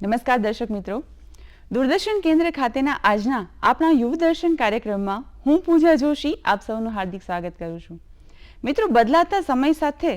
નમસ્કાર દર્શક મિત્રો, દૂરદર્શન કેન્દ્ર ખાતેના આજના આપણા યુવ દર્શન કાર્યક્રમમાં હું પૂજા જોશી આપ સૌનું હાર્દિક સ્વાગત કરું છું. મિત્રો, બદલાતા સમય સાથે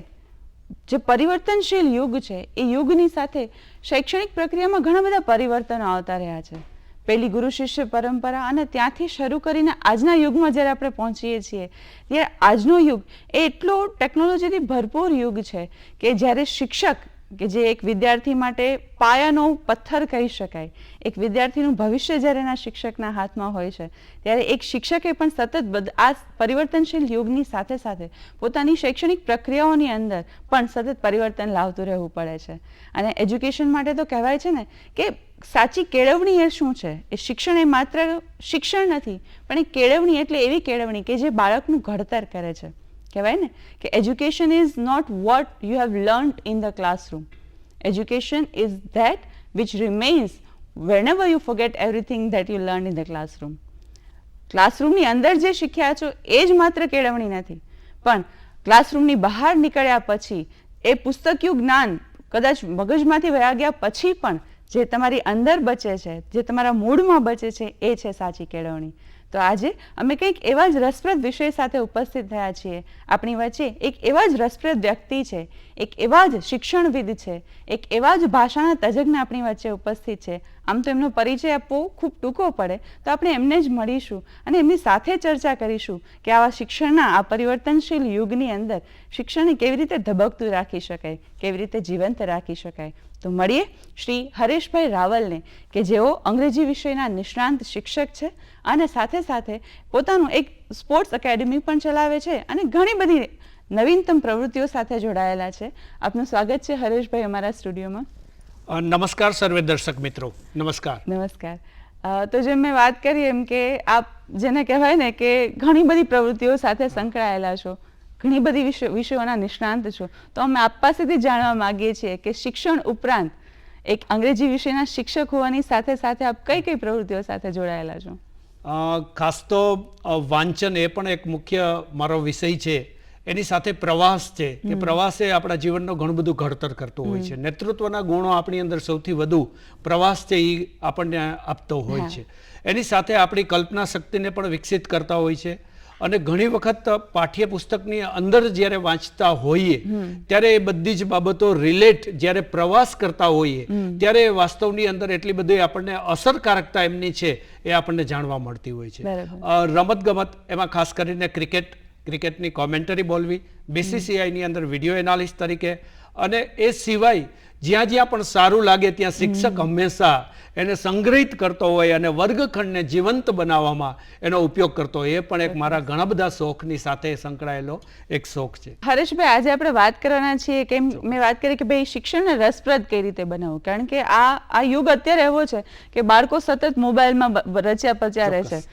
જે પરિવર્તનશીલ યુગ છે એ યુગની સાથે શૈક્ષણિક પ્રક્રિયામાં ઘણા બધા પરિવર્તનો આવતા રહ્યા છે. પહેલી ગુરુ શિષ્ય પરંપરા અને ત્યાંથી શરૂ કરીને આજના યુગમાં જ્યારે આપણે પહોંચીએ છીએ ત્યારે આજનો યુગ એ એટલો ટેકનોલોજીથી ભરપૂર યુગ છે કે જ્યારે શિક્ષક કે જે એક વિદ્યાર્થી માટે પાયાનો પથ્થર કહી શકાય, એક વિદ્યાર્થીનું ભવિષ્ય જ્યારે એના શિક્ષકના હાથમાં હોય છે ત્યારે એક શિક્ષકે પણ સતત આ પરિવર્તનશીલ યુગની સાથે સાથે પોતાની શૈક્ષણિક પ્રક્રિયાઓની અંદર પણ સતત પરિવર્તન લાવતું રહેવું પડે છે. અને એજ્યુકેશન માટે તો કહેવાય છે ને કે સાચી કેળવણી એ શું છે? એ શિક્ષણ એ માત્ર શિક્ષણ નથી, પણ એ કેળવણી એટલે એવી કેળવણી કે જે બાળકનું ઘડતર કરે છે. કહેવાય ને કે education is not what you have learned in the classroom. Education is that which remains whenever you forget everything that you learned in the classroom. ક્લાસરૂમની અંદર જે શીખ્યા છો એ જ માત્ર કેળવણી નથી, પણ ક્લાસરૂમની બહાર નીકળ્યા પછી એ પુસ્તકિયું જ્ઞાન કદાચ મગજમાંથી વયા ગયા પછી પણ જે તમારી અંદર બચે છે, જે તમારા મૂળમાં બચે છે, એ છે સાચી કેળવણી. તો આજે અમે કંઈક એવા જ રસપ્રદ વિષય સાથે ઉપસ્થિત થયા છીએ. આપણી વચ્ચે એક એવા જ રસપ્રદ વ્યક્તિ છે, એક એવા જ શિક્ષણવિદ છે, એક એવા જ ભાષાના તજજ્ઞ આપણી વચ્ચે ઉપસ્થિત છે. આમ તો એમનો પરિચય આપવો ખૂબ ટૂંકો પડે, તો આપણે એમને જ મળીશું અને એમની સાથે ચર્ચા કરીશું કે આવા શિક્ષણના આ પરિવર્તનશીલ યુગની અંદર શિક્ષણને કેવી રીતે ધબકતું રાખી શકાય, કેવી રીતે જીવંત રાખી શકાય. તો મળીએ શ્રી હરેશભાઈ રાવલને કે જેઓ અંગ્રેજી વિષયના નિષ્ણાંત શિક્ષક છે અને સાથે સાથે પોતાનું એક સ્પોર્ટ્સ એકેડમી પણ ચલાવે છે અને ઘણી બધી નવીનતમ પ્રવૃત્તિઓ સાથે જોડાયેલા છે. આપનું સ્વાગત છે હરેશભાઈ અમારા સ્ટુડિયોમાં. નમસ્કાર સર્વે દર્શક મિત્રો. નમસ્કાર. નમસ્કાર. તો જેમ મેં વાત કરી એમ કે આપ જેને કહેવાય ને કે ઘણી બધી પ્રવૃત્તિઓ સાથે સંકળાયેલા છો, ઘણી બધી વિષયોના નિષ્ણાંત છો, તો અમે આપ પાસેથી જાણવા માંગીએ છીએ કે શિક્ષણ ઉપરાંત એક અંગ્રેજી વિષયના શિક્ષક હોવાની સાથે સાથે આપ કઈ કઈ પ્રવૃત્તિઓ સાથે જોડાયેલા છો? ખાસ તો વાંચન એ પણ એક મુખ્ય મારો વિષય છે. એની સાથે પ્રવાસ છે કે પ્રવાસ એ આપણા જીવનનું ઘણું બધું ઘડતર કરતો હોય છે. નેતૃત્વના ગુણો આપણી અંદર સૌથી વધુ પ્રવાસ છે એ આપણને આપતો હોય છે. એની સાથે આપણી કલ્પના શક્તિને પણ વિકસિત કરતા હોય છે. અને ઘણી વખત પાઠ્યપુસ્તકની અંદર જ્યારે વાંચતા હોઈએ ત્યારે એ બધી જ બાબતો રિલેટ જ્યારે પ્રવાસ કરતા હોઈએ ત્યારે વાસ્તવની અંદર એટલી બધી આપણને અસરકારકતા એમની છે એ આપણને જાણવા મળતી હોય છે. રમતગમત, એમાં ખાસ કરીને ક્રિકેટની કોમેન્ટરી બોલવી, BCCIની અંદર વિડીયો એનાલિસ્ટ તરીકે, અને એ સિવાય જ્યાં જ્યાં પણ સારું લાગે ત્યાં શિક્ષક હંમેશા એને સંગ્રહિત કરતો હોય અને વર્ગખંડને જીવંત બનાવવામાં એનો ઉપયોગ કરતો હોય. એ પણ એક મારા ઘણા બધા શોખની સાથે સંકળાયેલો એક શોખ છે. હરેશભાઈ, આજે આપણે વાત કરવાના છીએ કે મેં વાત કરી કે ભાઈ શિક્ષણને રસપ્રદ કઈ રીતે બનાવવું, કારણ કે આ યુગ અત્યારે એવો છે કે બાળકો સતત મોબાઈલમાં રચ્યા પચ્યા રહે છે.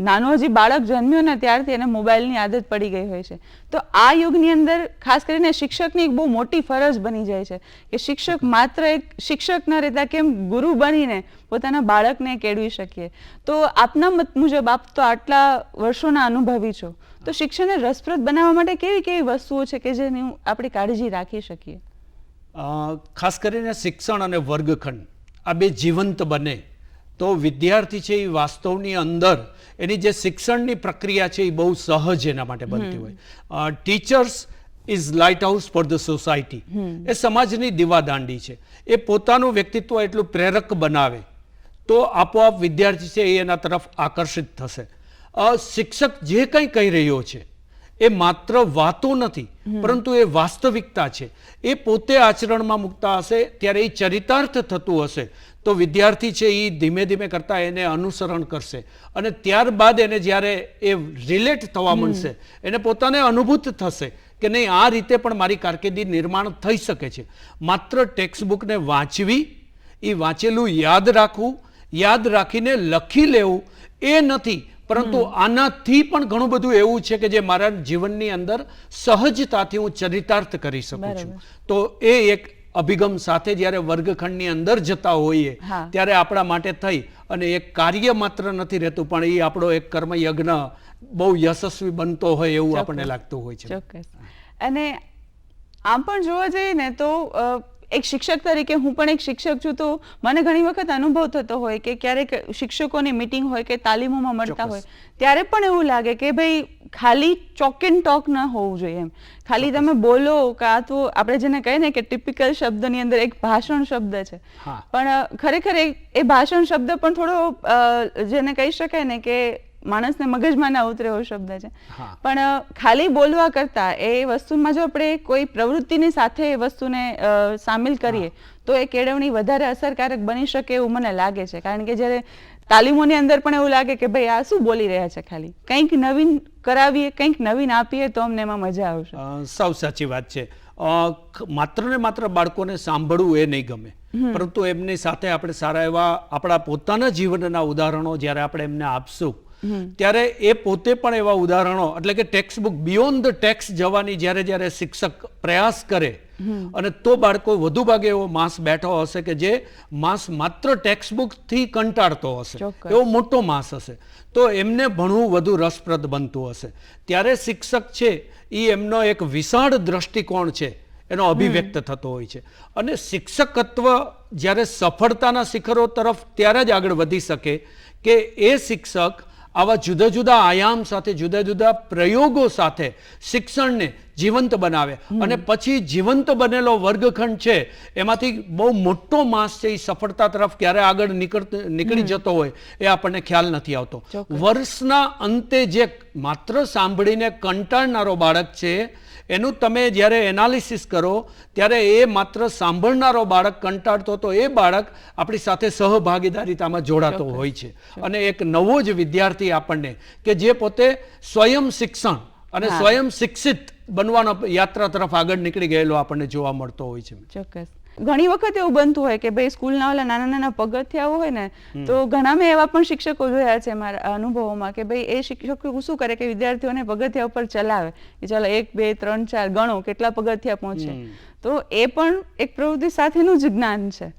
નાનો હજી બાળક જન્મ્યો ને ત્યારથી એને મોબાઈલની આદત પડી ગઈ હોય છે. તો આ યુગની અંદર ખાસ કરીને શિક્ષકની એક બહુ મોટી ફરજ બની જાય છે કે શિક્ષક માત્ર એક શિક્ષક ન રહેતા કેમ ગુરુ બનીને પોતાના બાળકને કેળવી શકીએ. તો આપના મત મુજબ આપ તો આટલા વર્ષોના અનુભવી છો, તો શિક્ષણને રસપ્રદ બનાવવા માટે કેવી કેવી વસ્તુઓ છે કે જેની આપણે કાળજી રાખી શકીએ? ખાસ કરીને શિક્ષણ અને વર્ગખંડ આ બે જીવંત બને તો વિદ્યાર્થી છે એ વાસ્તવની અંદર એની જે શિક્ષણની પ્રક્રિયા છે એ બહુ સહજ એના માટે બનતી હોય. Teachers is lighthouse for the society. એ સમાજની દીવાદાંડી છે. એ પોતાનું વ્યક્તિત્વ એટલું પ્રેરક બનાવે તો આપોઆપ વિદ્યાર્થી છે એ એના તરફ આકર્ષિત થશે. શિક્ષક જે કંઈ કહી રહ્યો છે એ માત્ર વાતો નથી, પરંતુ એ વાસ્તવિકતા છે. એ પોતે આચરણમાં મૂકતા હશે ત્યારે એ ચરિતાર્થ થતું હશે તો વિદ્યાર્થી છે એ ધીમે ધીમે કરતાં એને અનુસરણ કરશે અને ત્યારબાદ એને જ્યારે એ રિલેટ થવા મળશે, એને પોતાને અનુભૂત થશે કે નહીં, આ રીતે પણ મારી કારકિર્દી નિર્માણ થઈ શકે છે. માત્ર ટેક્સ્ટબુકને વાંચવી, એ વાંચેલું યાદ રાખવું, યાદ રાખીને લખી લેવું એ નથી, પરંતુ આનાથી પણ ઘણું બધું એવું છે કે જે મારા જીવનની અંદર સહજતાથી હું ચરિતાર્થ કરી શકું છું. તો એ એક અભિગમ સાથે જ્યારે વર્ગખંડની અંદર જતા હોઈએ ત્યારે આપણા માટે થઈ અને એક કાર્ય માત્ર નથી રહેતું, પણ એ આપણો એક કર્મયજ્ઞ બહુ યશસ્વી બનતો હોય એવું આપણને લાગતું હોય છે. ચોક્કસ. અને આમ પણ જોવા જઈએ ને તો એક શિક્ષક તરીકે હું પણ એક શિક્ષક છું, તો મને ઘણી વખત અનુભવ થતો હોય કે ક્યારેક શિક્ષકોની મીટિંગ હોય કે તાલીમોમાં મળતા હોય ત્યારે પણ એવું લાગે કે ભાઈ ખાલી ચોક એન્ડ ટોક ન હોવું જોઈએ એમ, ખાલી તમે બોલો કાં તો આપણે જેને કહીએ ને કે ટિપિકલ શબ્દની અંદર એક ભાષણ શબ્દ છે, પણ ખરેખર એ ભાષણ શબ્દ પણ થોડો જેને કહી શકાય ને કે માણસને મગજમાં ના ઉતરે એવો શબ્દ છે, પણ ખાલી બોલવા કરતા એ વસ્તુમાં જો આપણે કોઈ પ્રવૃત્તિની સાથે એ વસ્તુને સામેલ કરીએ તો એ કેળવણી વધારે અસરકારક બની શકે એવું મને લાગે છે. કારણ કે જ્યારે તાલીમોની અંદર પણ એવું લાગે કે ભાઈ આ શું બોલી રહ્યા છે, ખાલી કંઈક નવીન કરાવીએ, કંઈક નવીન આપીએ તો અમને એમાં મજા આવશે. સાવ સાચી વાત છે. માત્ર ને માત્ર બાળકોને સાંભળવું એ નહીં ગમે, પરંતુ એમની સાથે આપણે સારા એવા આપણા પોતાના જીવનના ઉદાહરણો જ્યારે આપણે એમને આપશું ત્યારે એ પોતે પણ એવા ઉદાહરણો, એટલે કે text book beyond the text જવાની જ્યારે શિક્ષક પ્રયાસ કરે અને તો બાળકો વધુ ભાગે એવો માસ બેઠો હશે કે જે માસ માત્ર ટેક્સ્ટ બુક થી કંટાળતો હશે, એવો મોટો માસ હશે, તો એમને ભણવું વધુ રસપ્રદ બનતું હશે. ત્યારે શિક્ષક છે એ એમનો એક વિશાળ દ્રષ્ટિકોણ છે એનો અભિવ્યક્ત થતો હોય છે, અને શિક્ષકત્વ જ્યારે સફળતાના શિખરો તરફ ત્યારે જ આગળ વધી શકે કે એ શિક્ષક આવા જુદા જુદા આયામ સાથે, જુદા જુદા પ્રયોગો સાથે શિક્ષણને જીવંત બનાવે, અને પછી જીવંત બનેલો વર્ગખંડ છે એમાંથી બહુ મોટો માસ છે એ સફળતા તરફ ક્યારે આગળ નીકળી જતો હોય એ આપણને ખ્યાલ નથી આવતો. વર્ષના અંતે જે માત્ર સાંભળીને કંટાળનારો બાળક છે એનું તમે જ્યારે એનાલિસિસ કરો ત્યારે એ માત્ર સાંભળનારો બાળક કંટાળતો તો એ બાળક આપણી સાથે સહભાગીદારીતામાં જોડાતો હોય છે, અને એક નવો જ વિદ્યાર્થી આપણને કે જે પોતે સ્વયં શિક્ષણ અને સ્વયં શિક્ષિત બનવાનો યાત્રા તરફ આગળ નીકળી ગયેલો આપણને જોવા મળતો હોય છે. ચોક્કસ. ઘણી વખત એવું બનતું હોય કે ભાઈ સ્કૂલના ઓલા નાના નાના પગથિયાઓ હોય ને, તો ઘણા મેં એવા પણ શિક્ષકો જોયા છે મારા અનુભવોમાં કે ભાઈ એ શિક્ષકો શું કરે કે વિદ્યાર્થીઓને પગથિયા ઉપર ચલાવે કે ચાલો 1 2 3 4 ગણો કેટલા પગથિયા પહોંચે, તો એ પણ એક પ્રવૃત્તિ સાથેનું જ જ્ઞાન છે,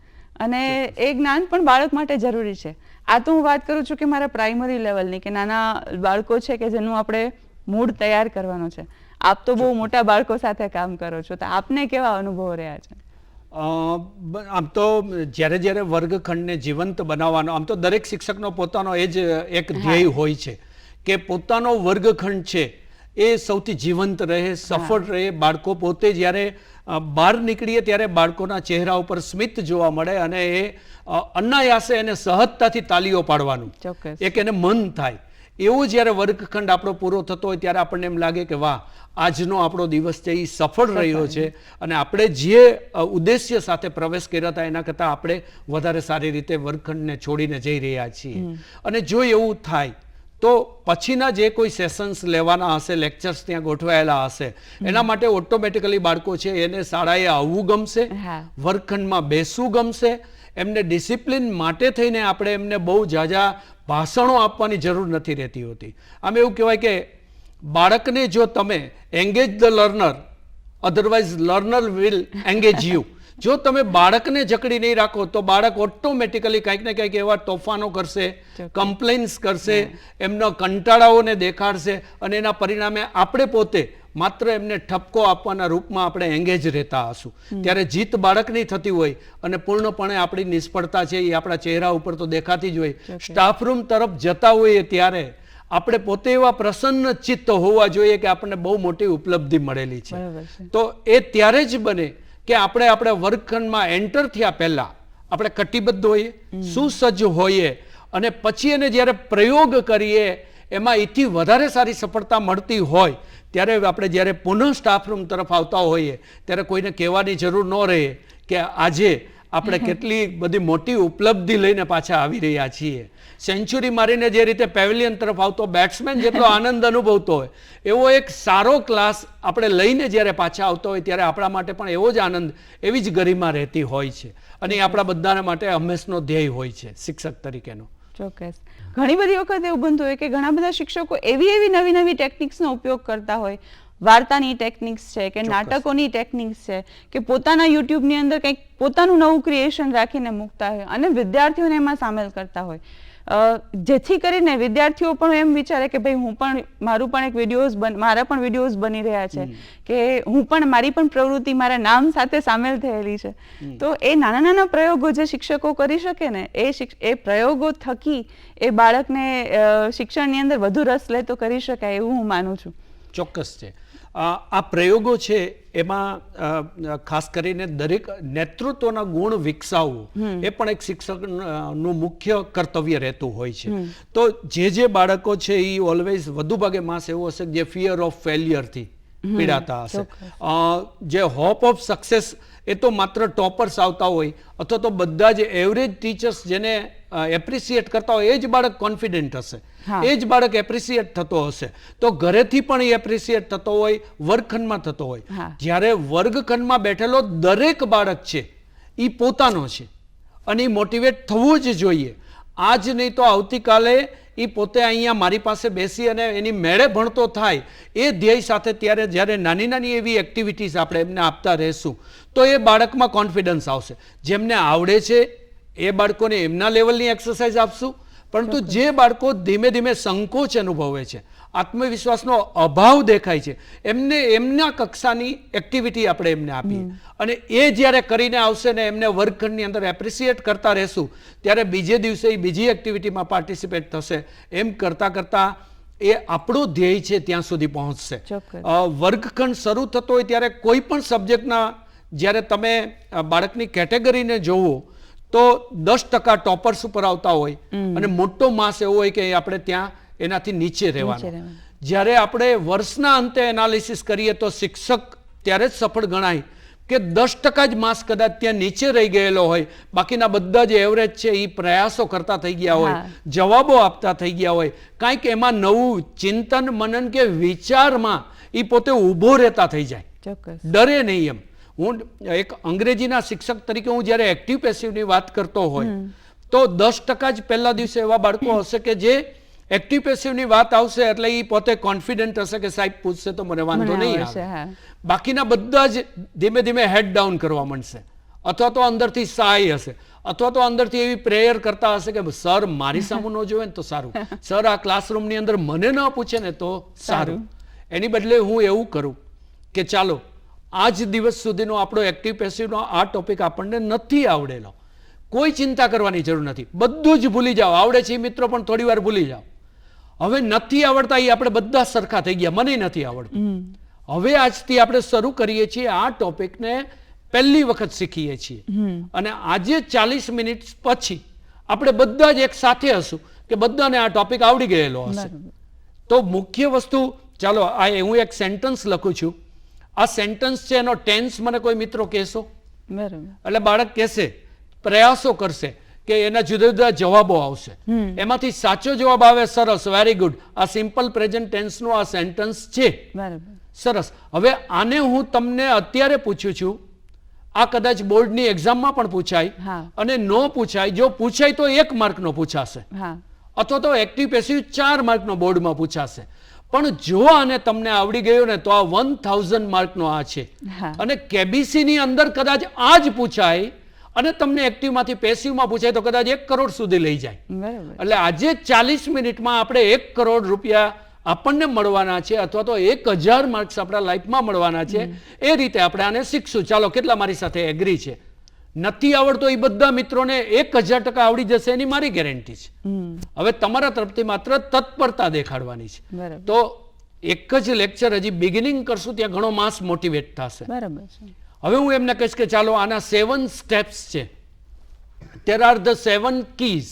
અને એ જ્ઞાન પણ બાળક માટે જરૂરી છે. આ તો હું વાત કરું છું કે મારા પ્રાઇમરી લેવલની, કે નાના બાળકો છે કે જેનું આપણે મૂડ તૈયાર કરવાનો છે. આપ તો બહુ મોટા બાળકો સાથે કામ કરો છો, તો આપને કેવા અનુભવો રહ્યા છે? આમ તો જ્યારે વર્ગખંડને જીવંત બનાવવાનો, આમ તો દરેક શિક્ષકનો પોતાનો એ જ એક ધ્યેય હોય છે કે પોતાનો વર્ગખંડ છે એ સૌથી જીવંત રહે, સફળ રહે. બાળકો પોતે જ્યારે બહાર નીકળીએ ત્યારે બાળકોના ચહેરા ઉપર સ્મિત જોવા મળે, અને એ અનાયાસે એને સહજતાથી તાલીઓ પાડવાનું એક એને મન થાય. એવો જ્યારે વર્ગખંડ આપણો પૂરો થતો હોય ત્યારે આપણને એમ લાગે કે વાહ, આજનો આપણો દિવસ છે એ સફળ રહ્યો છે, અને આપણે જે ઉદ્દેશ્ય સાથે પ્રવેશ કર્યા હતા એના કરતાં આપણે વધારે સારી રીતે વર્ગખંડને છોડીને જઈ રહ્યા છીએ. અને જો એવું થાય તો પછીના જે કોઈ સેશન્સ લેવાના હશે, લેક્ચર્સ ત્યાં ગોઠવાયેલા હશે, એના માટે ઓટોમેટિકલી બાળકો છે એને શાળાએ આવવું ગમશે, વર્ગખંડમાં બેસવું ગમશે. એમને ડિસિપ્લિન માટે થઈને આપણે એમને બહુ ઝાઝા ભાષણો આપવાની જરૂર નથી રહેતી હોતી. આમ એવું કહેવાય કે બાળકને જો તમે engage the learner, otherwise learner will engage you. જો તમે બાળકને જકડી નહીં રાખો તો બાળક ઓટોમેટિકલી કંઈક ને કંઈક એવા તોફાનો કરશે, કમ્પ્લેન્સ કરશે, એમના કંટાળાઓને દેખાડશે, અને એના પરિણામે આપણે પોતે માત્ર એમને ઠપકો આપવાના રૂપમાં આપણે એંગેજ રહેતા હશું. ત્યારે જીત બાળકની થતી હોય અને પૂર્ણપણે આપણી નિષ્ફળતા છે એ આપણા ચહેરા ઉપર તો દેખાતી જ હોય. સ્ટાફ રૂમ તરફ જતા હોઈએ ત્યારે આપણે પોતે એવા પ્રસન્ન ચિત્ત હોવા જોઈએ કે આપણને બહુ મોટી ઉપલબ્ધિ મળેલી છે. તો એ ત્યારે જ બને કે આપણે આપણા વર્ગખંડમાં એન્ટર થયા પહેલા આપણે કટિબદ્ધ હોઈએ, સુસજ્જ હોઈએ, અને પછી એને જ્યારે પ્રયોગ કરીએ એમાં એથી વધારે સારી સફળતા મળતી હોય ત્યારે આપણે જ્યારે પુનઃ સ્ટાફ રૂમ તરફ આવતા હોઈએ ત્યારે કોઈને કહેવાની જરૂર ન રહે કે આજે આપણે કેટલી બધી મોટી ઉપલબ્ધિ લઈને પાછા આવી રહ્યા છીએ. સેન્ચુરી મારીને જે રીતે પેવેલિયન તરફ આવતો બેટ્સમેન જેટલો આનંદ અનુભવતો હોય એવો એક સારો ક્લાસ આપણે લઈને જ્યારે પાછા આવતો હોય ત્યારે આપણા માટે પણ એવો જ આનંદ, એવી જ ગરિમા રહેતી હોય છે, અને એ આપણા બધાના માટે હંમેશનો ધ્યેય હોય છે શિક્ષક તરીકેનો. ચોક્કસ. ઘણી બધી વખત એવું બનતું હોય કે ઘણા બધા શિક્ષકો એવી નવી નવી ટેકનિક્સનો ઉપયોગ કરતા હોય, વાર્તાની ટેકનિક્સ છે કે નાટકોની ટેકનિક્સ છે કે પોતાના યુટ્યુબની અંદર કંઈક પોતાનું નવું ક્રિએશન રાખીને મૂકતા હોય અને વિદ્યાર્થીઓને એમાં સામેલ કરતા હોય. જેથી કરીને વિદ્યાર્થીઓ પણ એમ વિચારે કે ભાઈ મારા પણ વિડીયોઝ બની રહ્યા છે કે મારી પણ પ્રવૃત્તિ મારા નામ સાથે સામેલ થયેલી છે. તો એ નાના નાના પ્રયોગો જે શિક્ષકો કરી શકે ને એ પ્રયોગો થકી એ બાળકને શિક્ષણની અંદર વધુ રસ લે તો કરી શકાય એવું હું માનું છું. ચોક્કસ છે. આ પ્રયોગો છે એમાં ખાસ કરીને દરેક નેતૃત્વના ગુણ વિકસાવવું એ પણ એક શિક્ષકનું મુખ્ય કર્તવ્ય રહેતું હોય છે. તો જે બાળકો છે એ ઓલવેઝ વધુ ભાગે માસ એવું હશે જે ફિયર ઓફ ફેલિયરથી પીડાતા હશે. જે હોપ ઓફ સક્સેસ એ તો માત્ર ટોપર્સ આવતા હોય અથવા તો બધા જ એવરેજ ટીચર્સ જેને એપ્રિસિએટ કરતા હોય એ જ બાળક કોન્ફિડન્ટ હશે, એ જ બાળક એપ્રિસિએટ થતો હશે. તો ઘરેથી પણ એ એપ્રિસિએટ થતો હોય, વર્ગખંડમાં થતો હોય. જ્યારે વર્ગખંડમાં બેઠેલો દરેક બાળક છે એ પોતાનો છે અને એ મોટિવેટ થવું જ જોઈએ. આજ નહીં તો આવતીકાલે એ પોતે અહીંયા મારી પાસે બેસી અને એની મેળે ભણતો થાય એ ધ્યેય સાથે જ્યારે નાની નાની એવી એક્ટિવિટીઝ આપણે એમને આપતા રહેશું તો એ બાળકમાં કોન્ફિડન્સ આવશે. જેમને આવડે છે એ બાળકોને એમના લેવલની એક્સરસાઇઝ આપશું, પરંતુ જે બાળકો ધીમે ધીમે સંકોચ અનુભવે છે, આત્મવિશ્વાસનો અભાવ દેખાય છે, એમને એમના કક્ષાની એક્ટિવિટી આપણે એમને આપીએ અને એ જ્યારે કરીને આવશે ને એમને વર્ગખંડની અંદર એપ્રિસિએટ કરતા રહેશું ત્યારે બીજે દિવસે એ બીજી એક્ટિવિટીમાં પાર્ટિસિપેટ થશે. એમ કરતાં કરતાં એ આપણો ધ્યેય છે ત્યાં સુધી પહોંચશે. વર્ગખંડ શરૂ થતો હોય ત્યારે કોઈ પણ સબ્જેક્ટના જ્યારે તમે બાળકની કેટેગરીને જોવો તો 10% ટોપર્સ ઉપર આવતા હોય અને મોટો માસ એવો હોય કે આપણે ત્યાં એનાથી નીચે રહેવાનું. જ્યારે આપણે વર્ષના અંતે એનાલિસિસ કરીએ તો શિક્ષક ત્યારે જ સફળ ગણાય કે 10% જ માસ કદાચ ત્યાં નીચે રહી ગયેલો હોય, બાકીના બધા જ એવરેજ છે એ પ્રયાસો કરતા થઈ ગયા હોય, જવાબો આપતા થઈ ગયા હોય, કાંઈક એમાં નવું ચિંતન મનન કે વિચારમાં એ પોતે ઊભો રહેતા થઈ જાય, ડરે નહીં. એમ હું એક અંગ્રેજીના શિક્ષક તરીકે હું જ્યારે એક્ટિવ પેસિવની વાત કરતો હોય તો 10% જ પહેલા દિવસે એવા બાળકો હશે કે જે એક્ટિવ પેસિવની વાત આવશે એટલે એ પોતે કોન્ફિડન્ટ હશે કે સાહેબ પૂછશે તો મને વાંધો નહીં આવે. બાકીના બધા જ ધીમે ધીમે હેડ ડાઉન કરવા માંડશે અથવા તો અંદરથી સાય હશે અથવા તો અંદરથી એવી પ્રેયર કરતા હશે કે સર મારી સામું ન જોવે ને તો સારું, સર આ ક્લાસરૂમની અંદર મને ન પૂછે ને તો સારું. એની બદલે હું એવું કરું કે ચાલો આજ દિવસ સુધીનો આપણો એક્ટિવ પેસિવનો આ ટોપિક આપણને નથી આવડેલો, કોઈ ચિંતા કરવાની જરૂર નથી, બધું જ ભૂલી જાઓ. આવડે છે મિત્રો પણ થોડી વાર ભૂલી જાઓ. હવે નથી આવડતા એ આપણે બધા સરખા થઈ ગયા, મને નથી આવડતું. હવે આજથી આપણે શરૂ કરીએ છીએ આ ટોપિકને પહેલી વખત શીખીએ છીએ અને આજે 40 મિનિટ પછી આપણે બધા જ એક સાથે હશું કે બધાને આ ટોપિક આવડી ગયેલો હશે. તો મુખ્ય વસ્તુ, ચાલો આ હું એક સેન્ટન્સ લખું છું, આ સેન્ટન્સ છે એનો ટેન્સ મને કોઈ મિત્રો કહેશો? એટલે બાળક કહેશે, પ્રયાસો કરશે કે એના જુદા જુદા જવાબો આવશે, એમાંથી સાચો જવાબ આવે સરસ, વેરી ગુડ, આ સિમ્પલ પ્રેઝન્ટ ટેન્સનું આ સેન્ટન્સ છે, સરસ. હવે આને હું તમને અત્યારે પૂછું છું, આ કદાચ બોર્ડની એક્ઝામમાં પણ પૂછાય અને નો પૂછાય. જો પૂછાય તો 1 માર્કનો પૂછાશે અથવા તો એક્ટિવ પેસિવ 4 માર્કનો બોર્ડમાં પૂછાશે. પણ જો આને તમને આવડી ગયો ને તો આ 1000 માર્કનો આ છે અને કેબીસી ની અંદર કદાચ આ જ પૂછાય અને તમને એક્ટિવમાંથી પેસિવમાં પૂછાય તો કદાચ 1 કરોડ સુધી લઈ જાય. એટલે આજે 40 મિનિટમાં આપણે 1 કરોડ રૂપિયા આપણને મળવાના છે અથવા તો 1000 માર્ક્સ આપણા લાઈફમાં મળવાના છે. એ રીતે આપણે આને શીખશું. ચાલો, કેટલા મારી સાથે એગ્રી છે? નથી આવડતો એ બધા મિત્રોને 1000% આવડી જશે એની મારી ગેરંટી છે. હવે તમારા તરફથી માત્ર તત્પરતા દેખાડવાની છે. તો એક જ લેક્ચર હજી બિગિનિંગ કરશું ત્યાં ઘણો માસ મોટિવેટ થશે. હવે હું એમને કહીશ કે ચાલો આના 7 સ્ટેપ્સ છે. there are the 7 keys.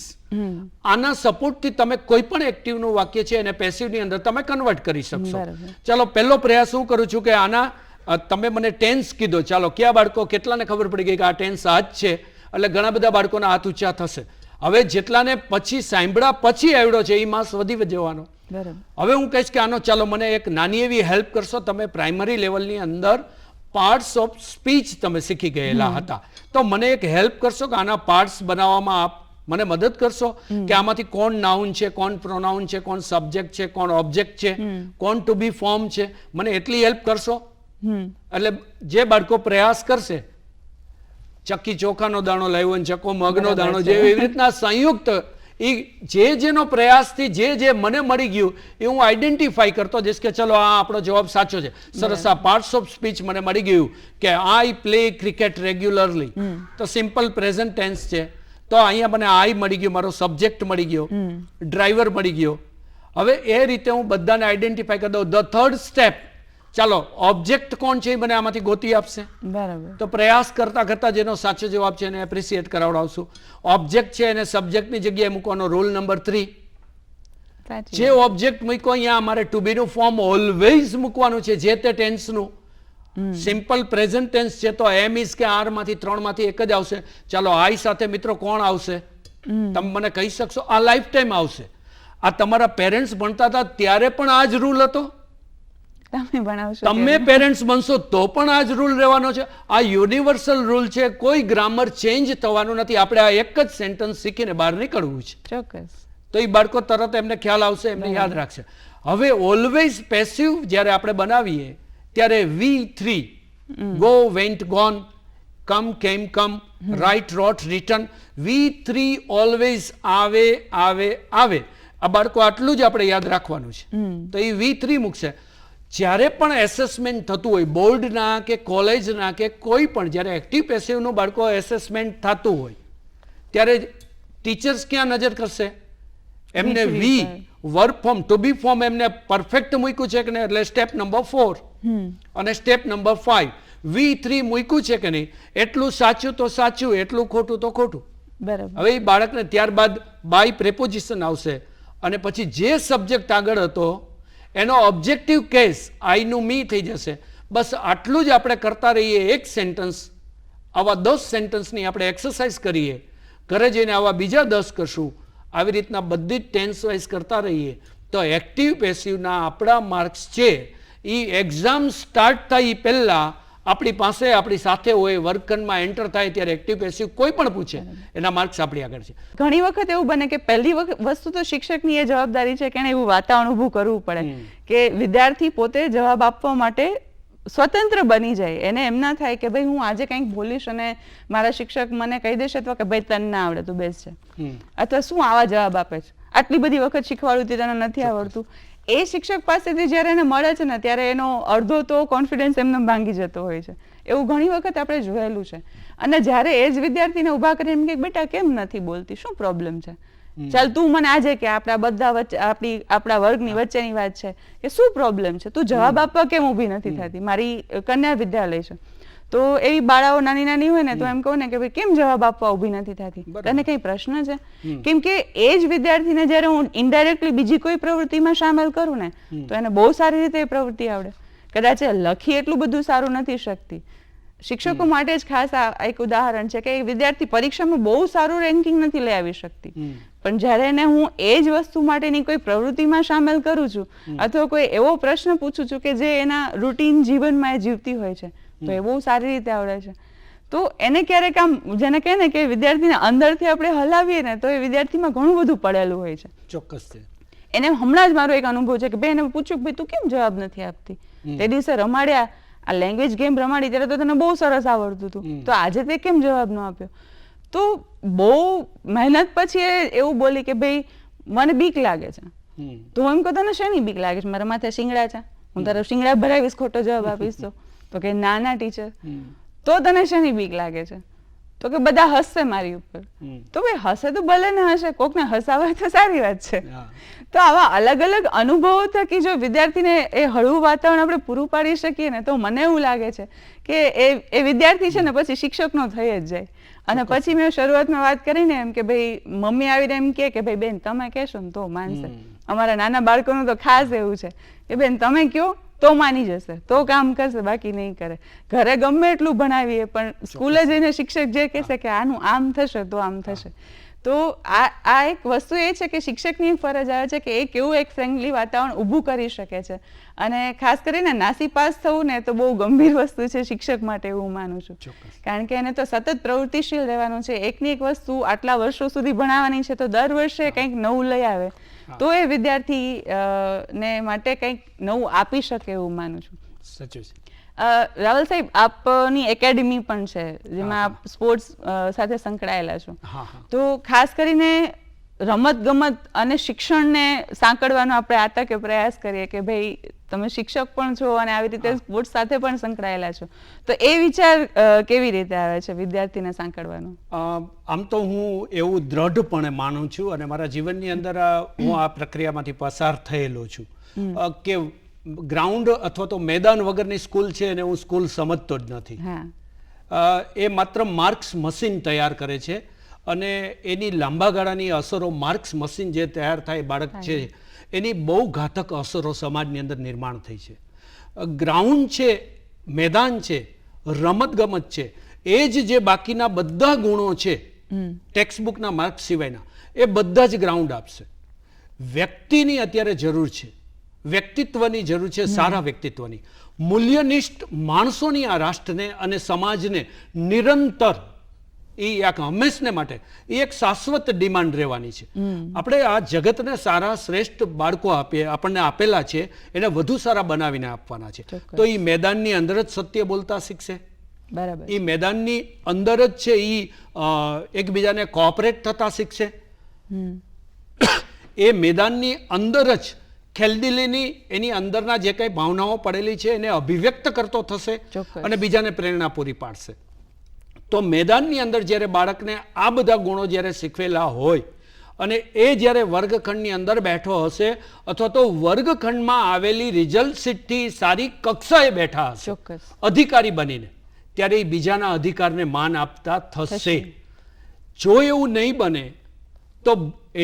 આના સપોર્ટથી તમે કોઈ પણ એક્ટિવનું વાક્ય છે અને પેસિવની અંદર તમે કન્વર્ટ કરી શકશો. ચાલો, પહેલો પ્રયાસ હું કરું છું કે આના તમે મને ટેન્સ કીધો. ચાલો, કયા બાળકો કેટલાને ખબર પડી ગઈ કે આ ટેન્સ આ જ છે? એટલે ઘણા બધા બાળકોના હાથ ઊંચા થશે. હવે જેટલાને પછી સાંભળ્યા પછી આવડ્યો છે એ માસ વધી જવાનો. હવે હું કહીશ કે આનો ચાલો મને એક નાની એવી હેલ્પ કરશો. તમે પ્રાઇમરી લેવલની અંદર પાર્ટ્સ ઓફ સ્પીચ તમે શીખી ગયેલા હતા, તો મને એક હેલ્પ કરશો કે આના પાર્ટ્સ બનાવવામાં આપ મને મદદ કરશો કે આમાંથી કોણ નાઉન છે, કોણ પ્રોનાઉન છે, કોણ સબ્જેક્ટ છે, કોણ ઓબ્જેક્ટ છે, કોણ ટુ બી ફોર્મ છે? મને એટલી હેલ્પ કરશો. એટલે જે બાળકો પ્રયાસ કરશે, ચક્કી ચોખાનો દાણો લાવ્યો અને ચક્કો મગનો દાણો, જે એવી રીતના સંયુક્ત એ જેનો પ્રયાસથી જે મને મળી ગયું એ હું આઈડેન્ટિફાઈ કરતો જઈશ કે ચલો આ આપણો જવાબ સાચો છે. સરસ, આ પાર્ટ્સ ઓફ સ્પીચ મને મળી ગયું કે આઈ પ્લે ક્રિકેટ રેગ્યુલરલી, તો સિમ્પલ પ્રેઝન્ટ ટેન્સ છે. તો અહીંયા મને આઈ મળી ગયું, મારો સબ્જેક્ટ મળી ગયો, ડ્રાઈવર મળી ગયો. હવે એ રીતે હું બધાને આઈડેન્ટિફાઈ કરી દઉં. ધ થર્ડ સ્ટેપ, ચાલો ઓબ્જેક્ટ કોણ છે એ મને આમાંથી ગોતી આપશે. બરાબર. તો પ્રયાસ કરતા કરતા જેનો સાચો જવાબ છે એને એપ્રિસિએટ કરાવડાવશું. ઓબ્જેક્ટ છે એને સબ્જેક્ટની જગ્યાએ મૂકવાનો રૂલ નંબર 3. સાચી જે ઓબ્જેક્ટ મૂક્યો અહીંયા અમારે ટુ બી નું ફોર્મ ઓલવેઝ મૂકવાનું છે, જે તે ટેન્સનું. સિમ્પલ પ્રેઝન્ટ ટેન્સ છે તો એમ ઇઝ કે આર માંથી 3 માંથી એક જ આવશે. ચાલો આઈ સાથે મિત્રો કોણ આવશે? તમે મને કહી શકશો? આ લાઈફ ટાઈમ આવશે. આ તમારા પેરેન્ટ્સ ભણતા હતા ત્યારે પણ આ જ રૂલ હતો. તમે ભણાવશો, તમે પેરેન્ટ્સ બનશો તો પણ આ જ રૂલ રહેવાનો છે. આ યુનિવર્સલ રૂલ છે, કોઈ ગ્રામર ચેન્જ થવાનું નથી. આપણે આ એક જ સેન્ટેન્સ શીખીને બહાર નીકળવું છે. ચોક્કસ. તો એ બાળકો તરત એમને ખ્યાલ આવશે, એમને યાદ રાખશે. હવે ઓલવેઝ પેસિવ જ્યારે આપણે બનાવીએ ત્યારે V3 ગો, વેન્ટ, ગોન, કમ, કેમ, કમ, રાઇટ, રોટ, રિટર્ન, V3 ઓલવેઝ આવે આવે આવે. આ બાળકો આટલું જ આપણે યાદ રાખવાનું છે. તો એ V3 મૂકશે. જ્યારે પણ એસેસમેન્ટ થતું હોય બોર્ડના કે કોલેજના કે કોઈ પણ, જ્યારે એક્ટિવ પેસિવનું બાળકો એસેસમેન્ટ થતું હોય ત્યારે ટીચર્સ ક્યાં નજર કરશે? એમને we work form, to be form એમને પરફેક્ટ મૂક્યું છે કે નહીં, એટલે સ્ટેપ નંબર 4 અને સ્ટેપ નંબર 5 V3 મૂક્યું છે કે નહીં, એટલું સાચું તો સાચું, એટલું ખોટું તો ખોટું. બરાબર. હવે એ બાળકને ત્યારબાદ બાય પ્રેપોઝિશન આવશે અને પછી જે સબ્જેક્ટ આગળ હતો એનો ઓબ્જેક્ટિવ કેસ આઈ નું મી થઈ જશે. બસ આટલું જ આપણે કરતા રહીએ. એક સેન્ટન્સ, આવા 10 સેન્ટન્સની આપણે એક્સરસાઇઝ કરીએ, ઘરે જઈને આવા બીજા 10 કરશું. આવી રીતના બધી જ ટેન્સ વાઇઝ કરતા રહીએ તો એક્ટિવ પેસિવના આપણા માર્ક્સ છે એ એક્ઝામ સ્ટાર્ટ થાય એ પહેલાં આપણી પાસે, આપણી સાથે હોય, વર્ગખંડમાં એન્ટર થાય ત્યારે એક્ટિવ પેસિવ કોઈ પણ પૂછે એના માર્ક્સ આપણી આગળ છે. ઘણી વખત એવું બને કે પહેલી વસ્તુ તો શિક્ષકની એ જવાબદારી છે કે એને એવું વાતાવરણ ઊભું કરવું પડે કે વિદ્યાર્થી પોતે જવાબ આપવા માટે સ્વતંત્ર બની જાય. એને એમ ના થાય કે ભાઈ હું આજે કંઈક બોલીશ અને મારા શિક્ષક મને કહી દેશે અથવા કે ભાઈ તને ના આવડે તું બેસ છે, અથવા શું આવા જવાબ આપે છે, આટલી બધી વખત શીખવાડું તને નથી આવડતું. એ શિક્ષક પાસેથી જ્યારે એને મળે છે ને ત્યારે એનો અડધો તો કોન્ફિડન્સ એમને ભાંગી જતો હોય છે. એવું ઘણી વખત આપણે જોયેલું છે. અને જ્યારે એ જ વિદ્યાર્થીને ઊભા કરીને એમ કે બેટા કેમ નથી બોલતી, શું પ્રોબ્લેમ છે, ચાલ તું મને આજે કે આપણા બધા વચ્ચે આપણા વર્ગની વચ્ચેની વાત છે કે શું પ્રોબ્લેમ છે, તું જવાબ આપવા કેમ ઊભી નથી થતી. મારી કન્યા વિદ્યાલય છે તો એવી બાળાઓ નાની નાની હોય ને તો એમ કહું ને કે ભાઈ કેમ જવાબ આપવા ઊભી નથી થતી, તને કઈ પ્રશ્ન છે? કેમ કે એ જ વિદ્યાર્થીને જ્યારે હું ઇનડાયરેક્ટલી બીજી કોઈ પ્રવૃત્તિમાં સામેલ કરું ને તો એને બહુ સારી રીતે એ પ્રવૃત્તિ આવડે. કદાચ લખી એટલું બધું સારું નથી શકતી. શિક્ષકો માટે જ ખાસ આ એક ઉદાહરણ છે કે વિદ્યાર્થી પરીક્ષામાં બહુ સારું રેન્કિંગ નથી લઈ આવી શકતી, પણ જ્યારે એને હું એ જ વસ્તુ માટેની કોઈ પ્રવૃત્તિમાં સામેલ કરું છું અથવા કોઈ એવો પ્રશ્ન પૂછું છું કે જે એના રૂટીન જીવનમાં એ જીવતી હોય છે તો એ બહુ સારી રીતે આવડે છે. તો એને ક્યારેક આમ જેને કહે ને કે વિદ્યાર્થીને અંદરથી આપણે હલાવીએ ને તો એ વિદ્યાર્થીમાં ઘણું બધું પડેલું હોય છે. ચોક્કસ છે. એને હમણાં જ મારો એક અનુભવ છે કે ભાઈ એને પૂછ્યું કે ભાઈ તું કેમ જવાબ નથી આપતી, તે દિવસે રમાડ્યા આ લેંગ્વેજ ગેમ રમાડી ત્યારે તો તને બહુ સરસ આવડતું હતું, તો આજે તે કેમ જવાબ ન આપ્યો? તો બહુ મહેનત પછી એવું બોલી કે ભાઈ મને બીક લાગે છે. તો હું એમ કહું તને શેની બીક લાગે છે? મારા માથે શિંગડા છે, હું તારો શિંગડા ભરાવીશ, ખોટો જવાબ આપીશ તો કે ના ના ટીચર, તો તને શેની બીક લાગે છે? તો કે બધા હસશે મારી ઉપર. તો ભાઈ હસે તો ભલે ને હશે, કોકને હસાવે તો સારી વાત છે. તો આવા અલગ અલગ અનુભવો થકી જો વિદ્યાર્થીને એ હળવું વાતાવરણ આપણે પૂરું પાડી શકીએ ને તો મને એવું લાગે છે કે એ વિદ્યાર્થી છે ને પછી શિક્ષકનો થઈ જ જાય. અને પછી મેં શરૂઆતમાં વાત કરીને એમ કે ભાઈ મમ્મી આવીને એમ કે ભાઈ બેન તમે કહેશો ને તો માનશે. અમારા નાના બાળકોનું તો ખાસ એવું છે કે બેન તમે કહો તો માની જશે, તો કામ કરશે, બાકી નહીં કરે. ઘરે ગમે એટલું ભણાવીએ પણ સ્કૂલે જઈને શિક્ષક જે કહેશે કે આનું આમ થશે તો આમ થશે. તો આ એક વસ્તુ એ છે કે શિક્ષકની ફરજ આવે છે કે એ કેવું એક ફ્રેન્ડલી વાતાવરણ ઊભું કરી શકે છે. અને ખાસ કરીને નાસી પાસ થવું ને તો બહુ ગંભીર વસ્તુ છે શિક્ષક માટે, એવું માનું છું. કારણ કે એને તો સતત પ્રવૃત્તિશીલ રહેવાનું છે. એકની એક વસ્તુ આટલા વર્ષો સુધી ભણાવવાની છે તો દર વર્ષે કંઈક નવું લઈ આવે તો એ વિદ્યાર્થી ને માટે કંઈક નવું આપી શકે એવું માનું છું. સાચું છે. રાવલ સાહેબ, આપની એકેડેમી પણ છે જેમાં આપ સ્પોર્ટ્સ સાથે સંકળાયેલા છો, તો ખાસ કરીને રમત ગમત અને શિક્ષણને સાંકળવાનો આપણે આતકે પ્રયાસ કરીએ કે ભાઈ તમે શિક્ષક પણ છો અને આવી રીતે સ્પોર્ટ્સ સાથે પણ સંકળાયેલા છો, તો એ વિચાર કેવી રીતે આવે છે વિદ્યાર્થીને સાંકળવાનો? આમ તો હું એવું દ્રઢપણે માનું છું અને મારા જીવનની અંદર હું આ પ્રક્રિયામાંથી પસાર થયેલો છું કે ગ્રાઉન્ડ અથવા તો મેદાન વગરની સ્કૂલ છે અને હું સ્કૂલ સમજતો જ નથી. એ માત્ર માર્ક્સ મશીન તૈયાર કરે છે અને એની લાંબા ગાળાની અસરો માર્ક્સ મશીન જે તૈયાર થાય બાળક છે એની બહુ ઘાતક અસરો સમાજની અંદર નિર્માણ થઈ છે. ગ્રાઉન્ડ છે, મેદાન છે, રમતગમત છે, એ જ જે બાકીના બધા ગુણો છે ટેક્સ્ટબુકના માર્ક્સ સિવાયના એ બધા જ ગ્રાઉન્ડ આપશે. વ્યક્તિની અત્યારે જરૂર છે, વ્યક્તિત્વની જરૂર છે, સારા વ્યક્તિત્વની, મૂલ્યનિષ્ઠ માણસોની આ રાષ્ટ્રને અને સમાજને નિરંતર એ એક હંમેશને માટે એ એક શાશ્વત ડિમાન્ડ રહેવાની છે. આપણે આ જગતને સારા શ્રેષ્ઠ બાળકો આપણને આપેલા છે એને વધુ સારા બનાવીને આપવાના છે. તો એ મેદાનની અંદર જ સત્ય બોલતા શીખશે, બરાબર, એ મેદાનની અંદર જ છે એ એકબીજાને કોઓપરેટ થતા શીખશે, એ મેદાનની અંદર જ ખેલદિલીની એની અંદરના જે કંઈ ભાવનાઓ પડેલી છે એને અભિવ્યક્ત કરતો થશે અને બીજાને પ્રેરણા પૂરી પાડશે. તો મેદાનની અંદર જ્યારે બાળકને આ બધા ગુણો જ્યારે શીખવેલા હોય અને એ જ્યારે વર્ગખંડની અંદર બેઠો હશે અથવા તો વર્ગખંડમાં આવેલી રિઝલ્ટ શીટથી સારી કક્ષાએ બેઠા હશે અધિકારી બનીને, ત્યારે એ બીજાના અધિકારને માન આપતા થશે. જો એવું નહીં બને તો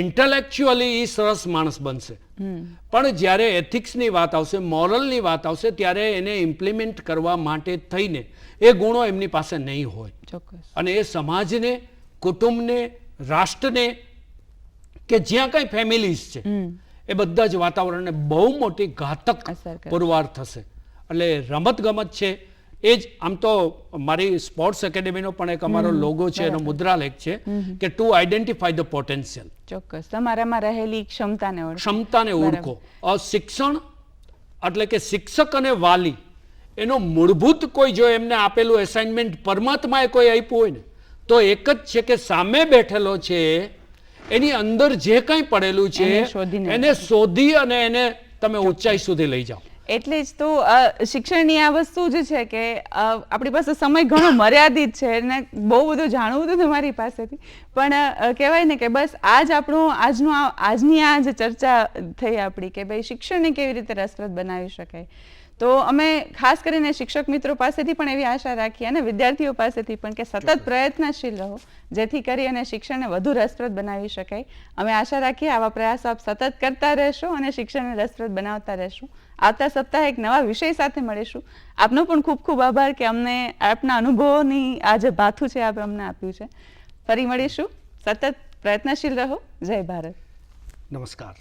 ઇન્ટેલેક્ચ્યુઅલી એ સરસ માણસ બનશે, પણ જ્યારે એથિક્સની વાત આવશે, મોરલની વાત આવશે, ત્યારે એને ઇમ્પ્લિમેન્ટ કરવા માટે થઈને એ ગુણો એમની પાસે નહીં હોય અને એ સમાજને, કુટુંબને, રાષ્ટ્રને કે જ્યાં કઈ ફેમિલીઝ છે એ બધા જ વાતાવરણને બહુ મોટી ઘાતક પુરવાર થશે. એટલે રમતગમત છે એ જ. આમ તો મારી સ્પોર્ટ્સ એકેડેમીનો પણ એક અમારો લોગો છે, એનો મુદ્રાલેખ છે કે ટુ આઈડેન્ટિફાય ધ પોટેન્શિયલ. ચોક્કસ, તમારામાં રહેલી ક્ષમતાને ઓળખો. શિક્ષણ એટલે કે શિક્ષક અને વાલી એનો મૂળભૂત કોઈ જો એમને આપેલું એસાઇનમેન્ટ પરમાત્માએ કોઈ આપ્યું હોય ને તો એક જ છે કે સામે બેઠેલો છે એની અંદર જે કંઈ પડેલું છે એને શોધી અને એને તમે ઊંચાઈ સુધી લઈ જાઓ. એટલે જ તો શિક્ષણની આ વસ્તુ જ છે કે આપણી પાસે સમય ઘણો મર્યાદિત છે અને બહુ બધું જાણવું હતું તમારી પાસેથી, પણ કહેવાય ને કે બસ આજની આ જે ચર્ચા થઈ આપણી કે ભાઈ શિક્ષણને કેવી રીતે રસપ્રદ બનાવી શકાય, તો અમે ખાસ કરીને શિક્ષક મિત્રો પાસેથી પણ એવી આશા રાખીએ અને વિદ્યાર્થીઓ પાસેથી પણ કે સતત પ્રયત્નશીલ રહો જેથી કરી અને શિક્ષણને વધુ રસપ્રદ બનાવી શકાય. અમે આશા રાખીએ આવા પ્રયાસો આપ સતત કરતા રહેશો અને શિક્ષણને રસપ્રદ બનાવતા રહેશો. આવતા સપ્તાહે એક નવા વિષય સાથે મળીશું. આપનો પણ ખૂબ ખૂબ આભાર કે અમને આપના અનુભવોની આ જે ભાથું છે આપ અમને આપ્યું છે. ફરી મળીશું. સતત પ્રયત્નશીલ રહો. જય ભારત. નમસ્કાર.